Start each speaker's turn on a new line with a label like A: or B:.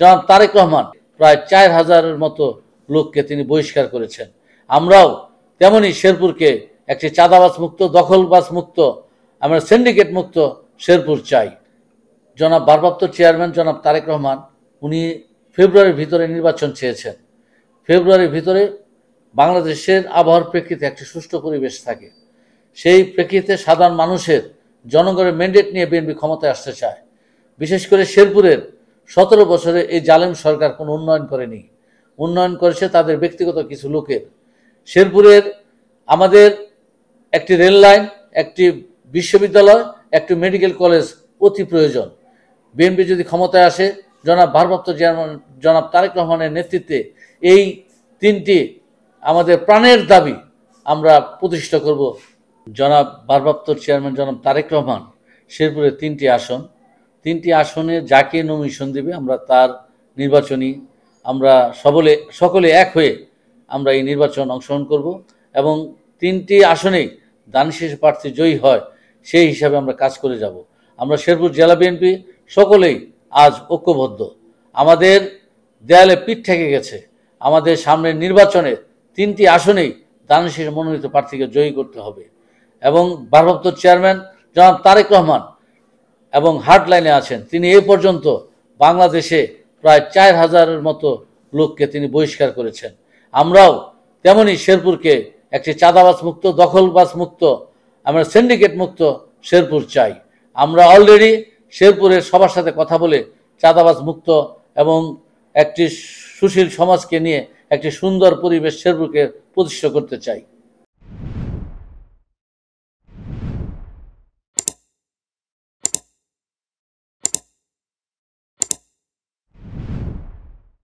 A: জনাব তারেক রহমান প্রায় 4000-এর মতো লোককে তিনি বহিষ্কার করেছেন। আমরাও তেমনি শেরপুরকে একটি চাঁদাবাজ মুক্ত, দখলবাজ মুক্ত, আমরা সিন্ডিকেট মুক্ত শেরপুর চাই। জনাব ভারপ্রাপ্ত চেয়ারম্যান জনাব তারেক রহমান উনি ফেব্রুয়ারির ভিতরে নির্বাচন চেয়েছেন। ফেব্রুয়ারির ভিতরে বাংলাদেশের আবহাওয়ার প্রেক্ষিতে একটি সুষ্ঠু পরিবেশ থাকে। সেই প্রেক্ষিতে সাধারণ মানুষের জনগণের ম্যান্ডেট নিয়ে বিএনপি ক্ষমতায় আসতে চায়। বিশেষ করে শেরপুরের 17 বছরে এই জালেম সরকার কোনো উন্নয়ন করেনি। উন্নয়ন করেছে তাদের ব্যক্তিগত কিছু লোকের। শেরপুরের আমাদের একটি রেল লাইন, একটি বিশ্ববিদ্যালয়, একটি মেডিকেল কলেজ অতি প্রয়োজন। বিএনপি যদি ক্ষমতায় আসে, জনাব ভারপ্রাপ্ত চেয়ারম্যান জনাব তারেক রহমানের নেতৃত্বে এই 3টি আমাদের প্রাণের দাবি আমরা প্রতিষ্ঠা করব। জনাব ভারপ্রাপ্ত চেয়ারম্যান জনাব তারেক রহমান শেরপুরের 3টি আসন, 3টি আসনে যাকে নমিনেশন দেবে আমরা তার নির্বাচনী আমরা সকলে এক হয়ে আমরা এই নির্বাচন অংশগ্রহণ করব এবং 3টি আসনেই দানিশেষ প্রার্থী জয়ী হয় সেই হিসাবে আমরা কাজ করে যাব। আমরা শেরপুর জেলা বিএনপি সকলেই আজ ঐক্যবদ্ধ। আমাদের দেয়ালে পিঠ ঠেকে গেছে। আমাদের সামনের নির্বাচনে 3টি আসনেই দানিশেষ মনোনীত প্রার্থীকে জয়ী করতে হবে এবং ভারপ্রাপ্ত চেয়ারম্যান জনাব তারেক রহমান এবং হার্ডলাইনে আছেন। তিনি এই পর্যন্ত বাংলাদেশে প্রায় 4000-এর মতো লোককে তিনি বহিষ্কার করেছেন। আমরাও তেমনি শেরপুরকে একটি চাঁদাবাজ মুক্ত, দখলবাজ মুক্ত, আমরা সিন্ডিকেট মুক্ত শেরপুর চাই। আমরা অলরেডি শেরপুরের সবার সাথে কথা বলে চাঁদাবাজ মুক্ত এবং একটি সুশীল সমাজকে নিয়ে একটি সুন্দর পরিবেশ শেরপুরকে প্রতিষ্ঠা করতে চাই।